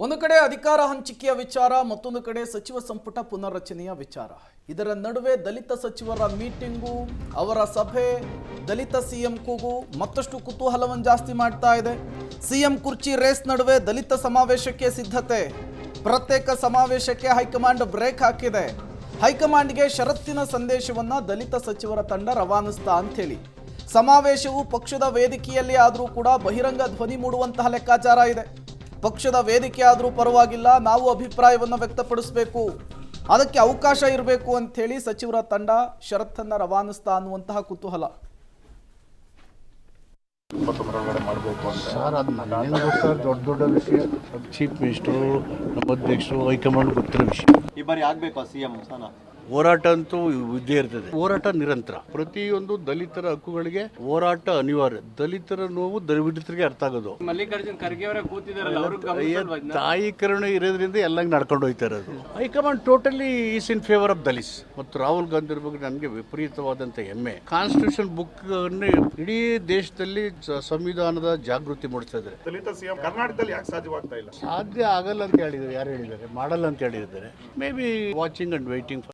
ಒಂದು ಕಡೆ ಅಧಿಕಾರ ಹಂಚಿಕೆಯ ವಿಚಾರ, ಮತ್ತೊಂದು ಕಡೆ ಸಚಿವ ಸಂಪುಟ ಪುನರ್ರಚನೆಯ ವಿಚಾರ. ಇದರ ನಡುವೆ ದಲಿತ ಸಚಿವರ ಮೀಟಿಂಗು, ಅವರ ಸಭೆ, ದಲಿತ ಸಿಎಂ ಕೂಗು ಮತ್ತಷ್ಟು ಕುತೂಹಲವನ್ನು ಜಾಸ್ತಿ ಮಾಡ್ತಾ ಇದೆ. ಸಿಎಂ ಕುರ್ಚಿ ರೇಸ್ ನಡುವೆ ದಲಿತ ಸಮಾವೇಶಕ್ಕೆ ಸಿದ್ಧತೆ. ಪ್ರತ್ಯೇಕ ಸಮಾವೇಶಕ್ಕೆ ಹೈಕಮಾಂಡ್ ಬ್ರೇಕ್ ಹಾಕಿದೆ. ಹೈಕಮಾಂಡ್ಗೆ ಷರತ್ತಿನ ಸಂದೇಶವನ್ನ ದಲಿತ ಸಚಿವರ ತಂಡ ರವಾನಿಸ್ತಾ ಅಂಥೇಳಿ. ಸಮಾವೇಶವು ಪಕ್ಷದ ವೇದಿಕೆಯಲ್ಲಿ ಆದರೂ ಕೂಡ ಬಹಿರಂಗ ಧ್ವನಿ ಮೂಡುವಂತಹ ಲೆಕ್ಕಾಚಾರ ಇದೆ. ಪಕ್ಷದ ವೇದಿಕೆ ಆದರೂ ಪರವಾಗಿಲ್ಲ, ನಾವು ಅಭಿಪ್ರಾಯವನ್ನು ವ್ಯಕ್ತಪಡಿಸಬೇಕು, ಅದಕ್ಕೆ ಅವಕಾಶ ಇರಬೇಕು ಅಂಥೇಳಿ ಸಚಿವರ ತಂಡ ಷರತ್ತನ್ನು ರವಾನಿಸ್ತಾ ಅನ್ನುವಂತಹ ಕುತೂಹಲ. ಸರ್ ಅದು ದೊಡ್ಡ ವಿಷಯ. ಚೀಫ್ ಮಿನಿಸ್ಟರು, ನಮ್ಮ ಅಧ್ಯಕ್ಷರು, ಹೈಕಮಾಂಡ್ ಗೊತ್ತಿರೋ ವಿಷಯ. ಈ ಬಾರಿ ಆಗ್ಬೇಕು ಸಿಎಂ ಸ್ಥಾನ. ಹೋರಾಟ ಅಂತೂ ಇದ್ದೇ ಇರ್ತದೆ. ಹೋರಾಟ ನಿರಂತರ. ಪ್ರತಿಯೊಂದು ದಲಿತರ ಹಕ್ಕುಗಳಿಗೆ ಹೋರಾಟ ಅನಿವಾರ್ಯ. ದಲಿತರ ನೋವು ದಲಿತರಿಗೆ ಅರ್ಥ ಆಗೋದು. ಮಲ್ಲಿಕಾರ್ಜುನ್ ಖರ್ಗೆ ಅವರೇ ಕೂತಿದಾರಲ್ಲ, ತಾಯಿ ಕರುಣೆ ಇರೋದ್ರಿಂದ ಎಲ್ಲ ನಡ್ಕೊಂಡು ಹೋಯ್ತಾ ಇರೋದು. High command totally is in favour of Dalits. ಮತ್ತು ರಾಹುಲ್ ಗಾಂಧಿ ಬಗ್ಗೆ ನನಗೆ ವಿಪರೀತವಾದಂಥ ಹೆಮ್ಮೆ. ಕಾನ್ಸ್ಟಿಟ್ಯೂಷನ್ ಬುಕ್ ಇಡೀ ದೇಶದಲ್ಲಿ ಸಂವಿಧಾನದ ಜಾಗೃತಿ ಮೂಡಿಸ್ತಾ ಇದ್ದಾರೆ. ದಲಿತ ಸಿಎಂ ಕರ್ನಾಟಕದಲ್ಲಿ ಯಾಕೆ ಸಾಧ್ಯವಾಗ್ತಾ ಇಲ್ಲ? ಸಾಧ್ಯ ಆಗಲ್ಲ ಅಂತ ಹೇಳಿದ್ದಾರೆ. ಯಾರು ಹೇಳಿದ್ದಾರೆ? ಮಾಡಲ್ಲ ಅಂತ ಹೇಳಿದ್ದಾರೆ. May be watching and waiting.